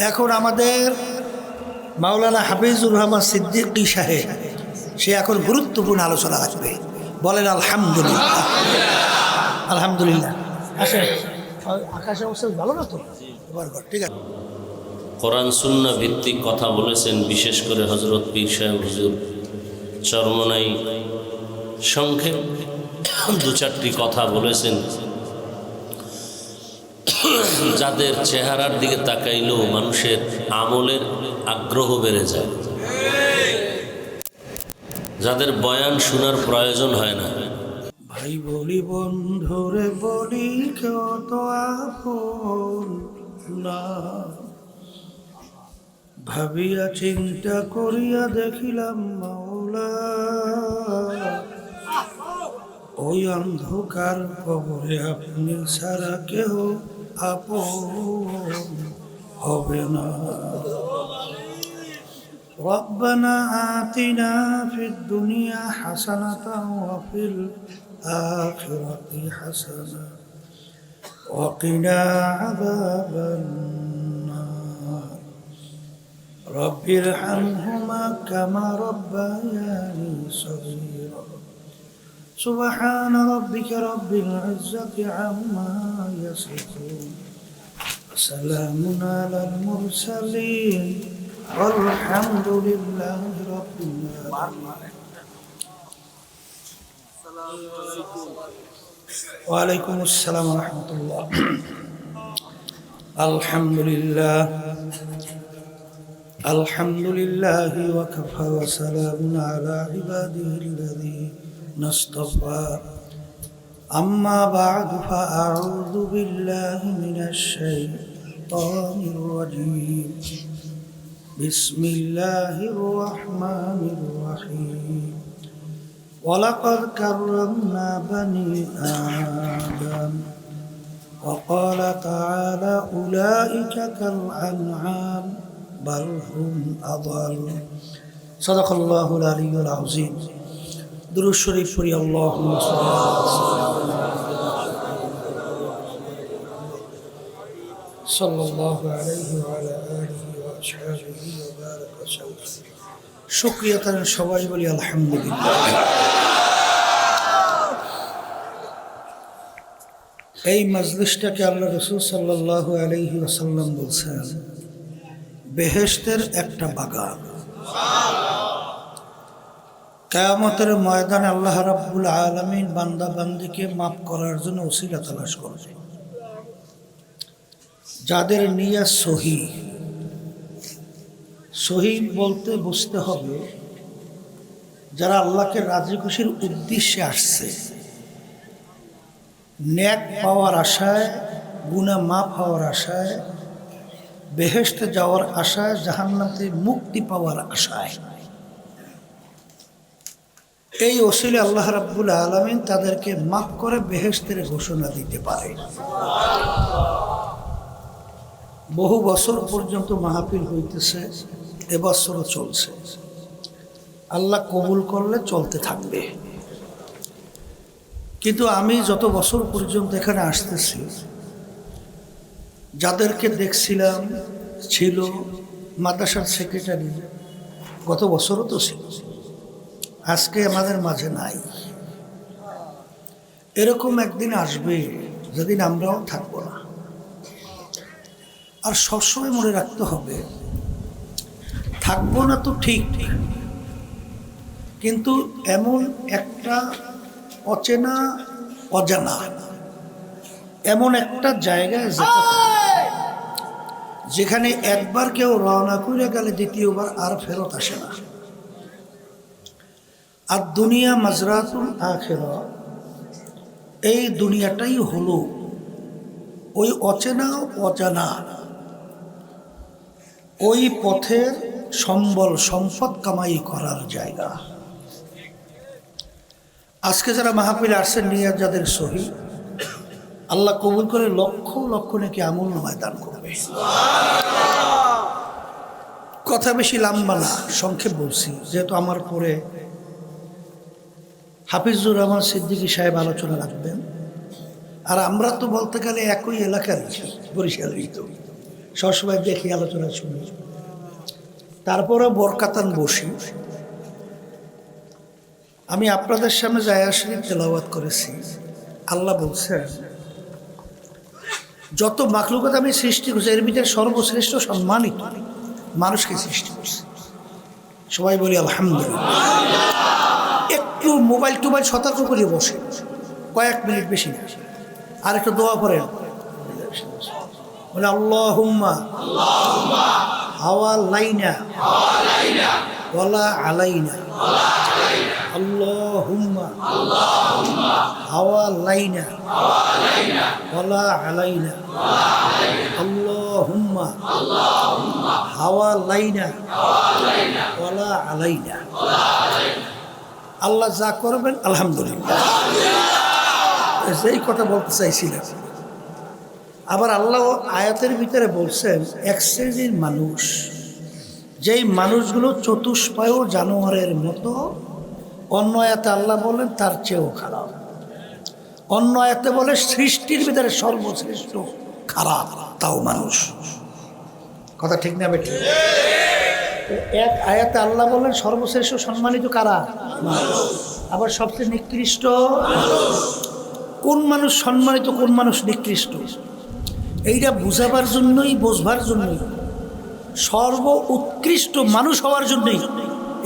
এখন আমাদের মাওলানা হাফিজুর রহমান সিদ্দিকী সাহেব সে এখন গুরুত্বপূর্ণ আলোচনা রাখবে। বলেন আলহামদুলিল্লাহ। আলহামদুলিল্লাহ। আসেন, আকাশের অবস্থা ভালো না তো? ঠিক আছে। কোরআন সুন্নাহ ভিত্তিক কথা বলেছেন, বিশেষ করে হযরত পীর সাহেব হুজুর চরমনাই সংক্ষেপ দু চারটি কথা বলেছেন, যাদের চেহারার দিকে তাকাইলেও মানুষের আমলের আগ্রহ বেড়ে যায়, যাদের বয়ান শোনার প্রয়োজন হয় না। ভাই বলি বন্ধুরে বলি কেউ তো আপন না, ভাবিয়া চিন্তা করিয়া দেখিলাম মাওলা, ওই অন্ধকার কবরে আপনি ছাড়া কেহ আপন হবে না। ربنا آتنا في الدنيا حسنة وفي الآخرة حسنة وقنا عذاب النار رب ارحمهما كما ربياني صغيرا سبحان ربك رب العزة عما يصفون وسلام على المرسلين والحمد لله رب العالمين. وعليكم السلام ورحمة الله. الحمد لله الحمد لله وكفى وسلام على عباده الذين اصطفى. أما بعد فأعوذ بالله من الشيطان الرجيم. بسم الله الرحمن الرحيم. ولقد كرمنا بني آدم وقال تعالى أولئك كالأنعام بل هم أضل. صدق الله العلي العظيم. درود شريف পড়ি اللهم صل صلى الله عليه وعلى آله শুকরিয়া তার সবাই বলি আলহামদুলিল্লাহ। এই মজলিসটাকে আল্লাহ রাসূল সাল্লাল্লাহু আলাইহি ওয়াসাল্লাম বলছেন বেহেশতের একটা বাগান। কিয়ামতের ময়দানে আল্লাহ রাব্বুল আলামিন বান্দা বান্দীকে মাফ করার জন্য ওসিলা তালাশ করবে। যাদের নিয়ত সহি, সহি বলতে বুঝতে হবে যারা আল্লাহকে রাজি খুশির উদ্দেশ্যে আসছে, নেক পাওয়ার আশায়, গুনাহ মাফ হওয়ার আশায়, বেহেশতে যাওয়ার আশায়, জাহান্নাম থেকে মুক্তি পাওয়ার আশায়। এই ওসিলে আল্লাহ রাব্বুল আলামিন তাদেরকে মাফ করে বেহেশতের ঘোষণা দিতে পারে। বহু বছর পর্যন্ত মাহফিল হইতেছে, এবছরও চলছে, আল্লাহ কবুল করলে চলতে থাকবে। কিন্তু আমি যত বছর পর্যন্ত এখানে আসতেছি, যাদেরকে দেখছিলাম ছিল মাদ্রাসার সেক্রেটারি, গত বছরও তো ছিল, আজকে আমাদের মাঝে নাই। এরকম একদিন আসবে যেদিন আমরাও থাকবো না। আর সবসময় মনে রাখতে হবে থাকবো না তো ঠিক, কিন্তু এমন একটা অচেনা অজানা এমন একটা জায়গায় যেতে হবে যেখানে একবার কেউ রওনা করে গেলে দ্বিতীয়বার আর ফেরত আসে না। আর দুনিয়া মাজরাতুল আখিরা, এই দুনিয়াটাই হলো ওই অচেনা অজানা, ওই পথের সম্বল সম্পদ কামাই করার জায়গা। আজকে যারা মাহফিলে আসছেন নিয়াত যাদের সহি, আল্লাহ কবুল করে লক্ষ লক্ষ নাকি আমল নামায় দান করবে। কথা বেশি লম্বা না, সংক্ষেপ বলছি, যেহেতু আমার পরে হাফিজুর রহমান সিদ্দিকী সাহেব আলোচনা রাখবেন। আর আমরা তো বলতে গেলে একই এলাকার, বরিশালেরই তো, সবসময় দেখি, আলোচনা শুনি, তারপরে বরকাতান বসি। আমি আপনাদের সামনে আয়াত শরীফ তেলাওয়াত করেছি। আল্লাহ বলছেন, যত মাখলুকাত আমি সৃষ্টি করছি এর ভিতরে সর্বশ্রেষ্ঠ সম্মানিত মানুষকে সৃষ্টি করছি। সবাই বলি আলহামদুলিল্লাহ। একটু মোবাইল টোবাইল সতর্ক করে বসে, কয়েক মিনিট বেশি না, আর একটু দোয়া করেন, বলে আল্লাহুম্মা হাওয়া লাইনা ওয়ালা আলাইনা, আল্লাহুম্মা হাওয়া লাইনা ওয়ালা আলাইনা, আল্লাহুম্মা হাওয়া লাইনা ওয়ালা আলাইনা। আল্লাহ যা করবেন আলহামদুলিল্লাহ, এই কথা বলতে চাইছিলাম। আবার আল্লাহ আয়াতের ভিতরে বলছেন এক শ্রেণীর মানুষ, যেই মানুষগুলো চতুষ্পায় জানোয়ারের মতো, অন্য আয়াতে আল্লাহ বলেন তার চেয়েও খারাপ, অন্য আয়াতে বলে সৃষ্টির ভিতরে সর্বশ্রেষ্ঠ খারাপ তাও মানুষ। কথা ঠিক না বেঠিক? এক আয়াতে আল্লাহ বলেন সর্বশ্রেষ্ঠ সম্মানিত কারা? আবার সবচেয়ে নিকৃষ্ট কোন মানুষ সম্মানিত, কোন মানুষ নিকৃষ্ট, এইটা বুঝাবার জন্যই, বোঝবার জন্যই, সর্ব উৎকৃষ্ট মানুষ হওয়ার জন্যই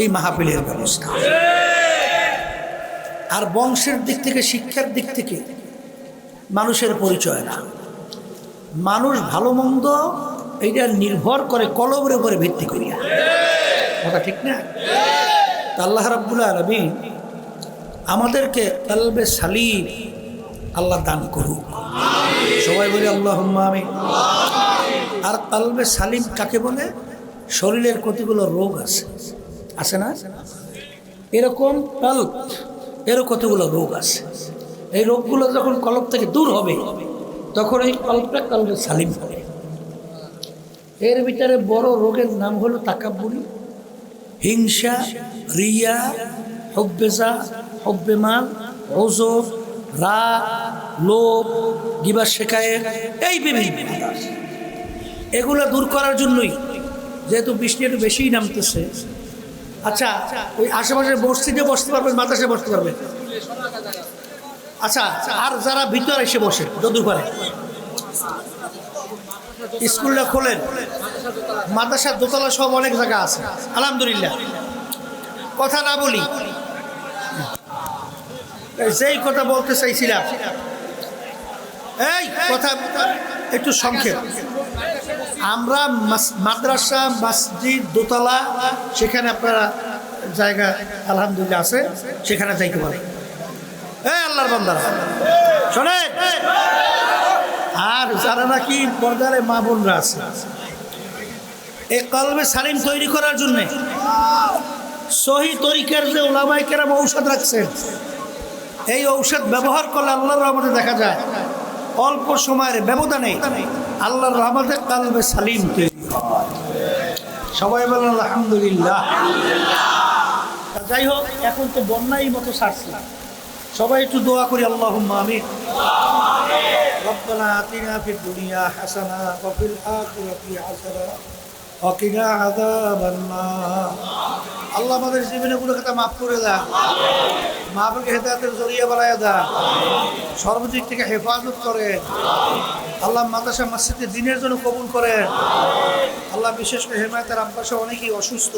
এই মাহফিলের ব্যবস্থা। আর বংশের দিক থেকে, শিক্ষার দিক থেকে মানুষের পরিচয় না। মানুষ ভালো মন্দ এইটা নির্ভর করে কলবের উপরে ভিত্তি করিয়া। কথা ঠিক না? আল্লাহ রাব্বুল আলামিন আমাদেরকে কলবে সালিম আল্লাহ দান করুক। সবাই বলি আল্লাহুম্মা আমিন। আর কলবে সালিম কাকে বলে? শরীরের কতগুলো রোগ আছে, আছে না? এরকম কলব, এরও কতগুলো রোগ আছে। এই রোগগুলো যখন কলব থেকে দূর হবে তখন এই কলবটা কলবে সালিম হবে। এর ভিতরে বড় রোগের নাম হলো তাকাব্বুরি, হিংসা, রিয়া, হুব্বেজা, হুব্বে মাল, ওজব, রাগ, লোভ, গিবা শেখায়েত, এই বিভিন্ন। এগুলো দূর করার জন্যই, যেহেতু বৃষ্টি একটু বেশিই নামতেছে, আচ্ছা ওই আশেপাশের মসজিদে বসতে পারবেন, মাদ্রাসায় বসতে পারবেন। আচ্ছা, আর যারা ভিতরে এসে বসে যদু করে, স্কুলটা খোলেন, মাদ্রাসার দোতলা সব অনেক জায়গা আছে আলহামদুলিল্লাহ। কথা না বলি, যেই কথা বলতে চাইছিলাম, এই কথা একটু সংক্ষেপ। আমরা মাদ্রাসা, মসজিদ, দোতলা, সেখানে আপনারা জায়গা আলহামদুলিল্লাহ আছে, সেখানে যাইতে পারেন। এই আল্লাহর বান্দারা শোনেন, আর যারা নাকি পর্দারে মা বোনরা আছে, এই কলবে সালিম তৈরি করার জন্যে সহি তরিকার যে উলামায়ে কেরাম ঔষধ রাখছেন, এই ঔষধ ব্যবহার করলে আল্লাহর রহমতে দেখা যায় অল্প সময়ের ব্যবধানে আল্লাহর রহমতে কলবে সালিম তৈরি হয়। সবাই বলেন আলহামদুলিল্লাহ। যাই হোক, এখন তো বন্যাই মতো ছাড়ছে, সবাই একটু দোয়া করি আল্লাহুম্মা আমিন। রব্বানা আতিনা ফিদ দুনিয়া হাসানা ওয়া ফিল আখিরাতি হাসানা ওয়া কিনা আযাবান নার। আল্লাহ আমাদের জীবনের গুনাহ খাতা মাফ করে দাও, মাহফিলকে হেদায়েতের জরিয়া বানায়া দাও, সর্বদিক থেকে হেফাজত করে। আল্লাহ মাদ্রাসা মসজিদে দ্বীনের জন্য কবুল করে। আল্লাহ বিশেষ করে হেমায়েতের আব্বাসে অনেকেই অসুস্থ,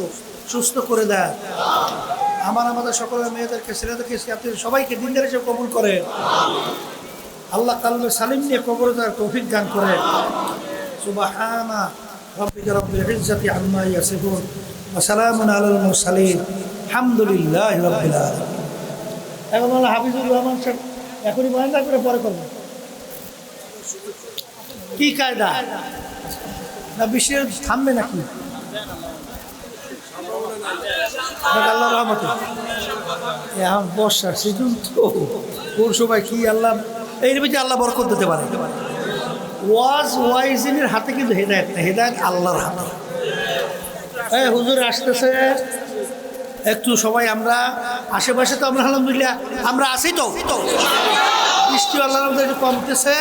সুস্থ করে দেয়। আমাদের সকলের মেয়েদেরকে, ছেলেদেরকে, সবাইকে দ্বীনের হিসেবে কবুল করে। আল্লাহ কলবে সালিম নিয়ে কবরে দেওয়ার তৌফিক দান করে। সুবহানা রাব্বিকা রাব্বিল ইজ্জাতি আম্মা ইয়াসিফুন ওয়া সালামুন আলাল মুরসালিন আলহামদুলিল্লাহি রাব্বিল আলামিন। এখন আল্লাহ হাফিজুর রহমান সাহেব এখনই বয়ান করে পরে করবেন। কি কায়দা না বিশ্বের থামবে নাকি? আল্লাহ রহমতে এখন বর্ষার সিজন তো, কোন সময় কি আল্লাহ, এর ভিতরে আল্লাহ বরকত দিতে পারে। ওয়াইজিনের হাতে কিন্তু হেদায়েত না, হেদায়েত আল্লাহর হাতে। এই হুজুর আসতেছে, একটু সবাই আমরা আশেপাশে তো আমরা আলহামদুলিল্লাহ আমরা আছি তো, বৃষ্টি আল্লাহর রহমতে একটু কমতেছে।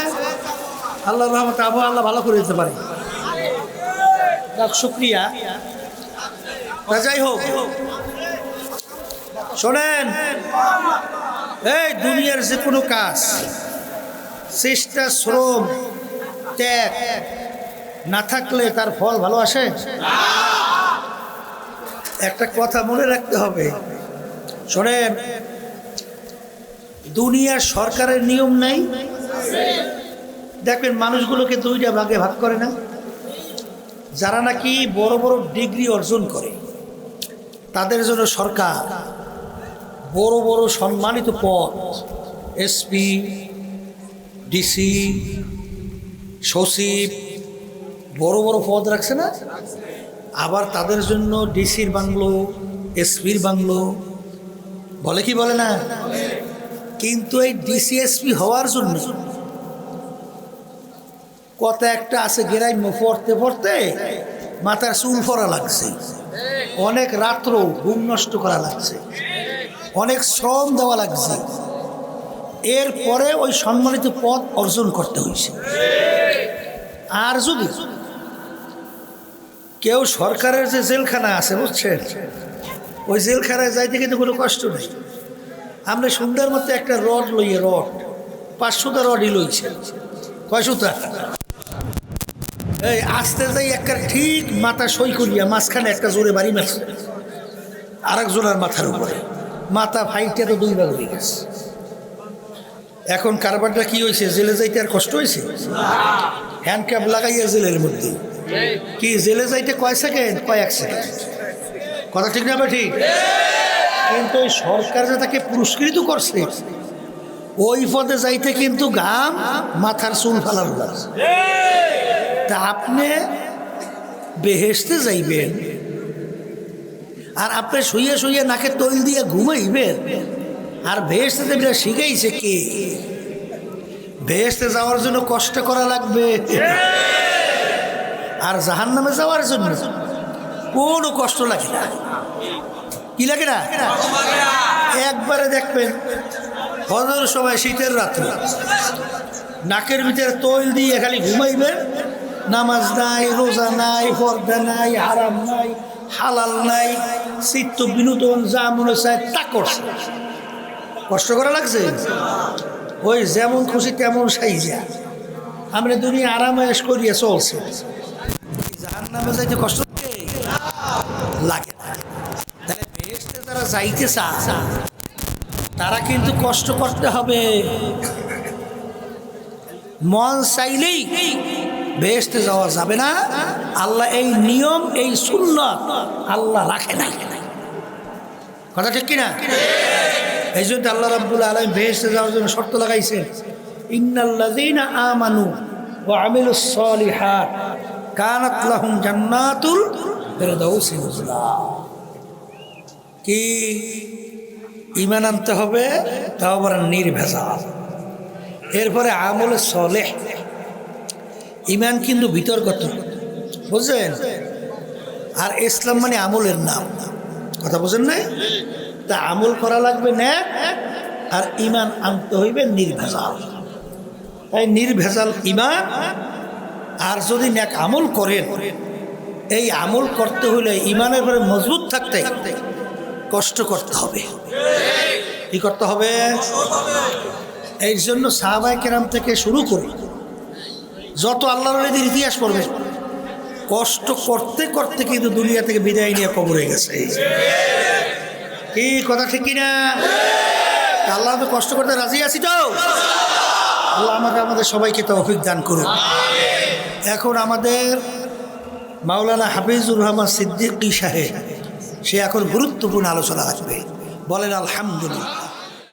আল্লাহর রহমতে আবহাওয়া আল্লাহ ভালো করে দিতে পারে। যাক শুক্রিয়া। তা যাই হোক, শোনেন, এই দুনিয়ার যে কোনো কাজ চেষ্টা, শ্রম, ত্যাগ না থাকলে তার ফল ভালো আসে। একটা কথা মনে রাখতে হবে, শোনেন, দুনিয়ার সরকারের নিয়ম নাই। দেখবেন মানুষগুলোকে দুইটা ভাগে ভাগ করে না। যারা নাকি বড় বড় ডিগ্রি অর্জন করে তাদের জন্য সরকার বড় বড় সম্মানিত পদ, এসপি, ডিসি, সচিব, বড় বড় পদ রাখছে না। আবার তাদের জন্য ডিসির বাংলো, এসপির বাংলো, বলে কি বলে না। কিন্তু এই ডিসি এসপি হওয়ার জন্য কত একটা আছে গ্রাম্য, পড়তে পড়তে মাথার চুল ফরা লাগছে, অনেক রাত্র ঘুম নষ্ট করা লাগছে, অনেক শ্রম দেওয়া লাগছে, এরপরে ওই সম্মানিত পদ অর্জন করতে হয়েছে। আর যদি কেউ সরকারের যে জেলখানা আছে, বুঝছেন, ওই জেলখানায় যাইতে কিন্তু কোনো কষ্ট নেই। আমরা সুন্দর মতো একটা রড লইয়ে, রড 500টা রডই লইছে, কয়শোটা, এই আসতে যাই একটা ঠিক মাথা সই করিয়া মাঝখানে একটা জোরে বাড়ি মারছে আরেক জোড়ার মাথার উপরে, মাথা ফাইটটা তো 2 ভাগ হয়ে গেছে। এখন কারবারটা কি হয়েছে, জেলে যাইতে আর কষ্ট হয়েছে? হ্যান্ডক্যাপ লাগাইয়া জেলের মধ্যে, কি জেলে যাইতে কয় সেকেন্ড, কয়েক সেকেন্ড, কথা ঠিক না? ঠিক। কিন্তু ওই সরকার যে তাকে পুরস্কৃত করছে, ওই পদে যাইতে কিন্তু ঘাম মাথার চুল ফালানো লাগছে। তা আপনি বেহেশতে যাইবেন আর আপনি শুয়ে শুয়ে নাকে তৈল দিয়ে ঘুমাইবেন, আর বেহেশতে যাবেন শিখাইছে কে? বেহেশতে যাওয়ার জন্য কষ্ট করা লাগবে, আর জাহান্নামে যাওয়ার জন্য কোনো কষ্ট লাগে না। কি লাগে না? একবারে দেখবেন হজর সময় শীতের রাত্রে নাকের ভিতরে তৈল দিয়ে খালি ঘুমাইবেন, নামাজ নাই, রোজা নাই, পর্দা নাই, হারাম নাই, হালাল নাই, চিত্ত বিনোদন যা মনে চায় তা করছে। কষ্ট করা লাগছে? ওই যেমন খুশি তেমন সাইজা আমরা দুনিয়া আরামায়েশ করিয়া চলছে, জাহান্নামে যাইতে কষ্ট লাগে না। তাহলে বেহেশতে যারা যাইতে চায় তারা কিন্তু কষ্ট করতে হবে। মন চাইলেই বেহেশতে যাওয়া যাবে না। আল্লাহ এই নিয়ম, এই সুন্নাত আল্লাহ রাখে না। কথা ঠিক কিনা? এই জন্য আল্লাহ রাব্বুল আলামিন বেহেশতে যাওয়ার জন্য শর্ত লাগাইছেন, ইন্নাল্লাযীনা আমানু ওয়া আমিলুস সালিহাত কানাত লাহুম জান্নাতুল ফিরদাউসি নুজুলা। কি ঈমান আনতে হবে, তাও আবার নির্ভেজাল। এরপরে আমল সালেহ। ঈমান কিন্তু বিতর্কত, বুঝলেন? আর ইসলাম মানে আমলের নাম, কথা বুঝেন নাই? তা আমল করা লাগবে না, আর ঈমান আনতে হইবে নির্ভেজাল। তাই নির্ভেজাল ঈমান। আর যদি নেক আমল করেন, এই আমল করতে হলে ঈমানের পরে মজবুত থাকতে কষ্ট করতে হবে। কি করতে হবে? এই জন্য সাহাবায়ে কেরাম থেকে শুরু করে যত আল্লাহর ওলিদের ইতিহাস পড়বে, কষ্ট করতে করতে কিন্তু দুনিয়া থেকে বিদায় নিয়ে কবরে গেছে। কি কথা ঠিক কিনা? আল্লাহ তো কষ্ট করতে রাজি আছি তো। আল্লাহ আমাদের সবাইকে তৌফিক দান করুন। এখন আমাদের মাওলানা হাফিজুর রহমান সিদ্দিকী সাহেব, সে এখন গুরুত্বপূর্ণ আলোচনা আসবে। বলেন আলহামদুলিল্লাহ।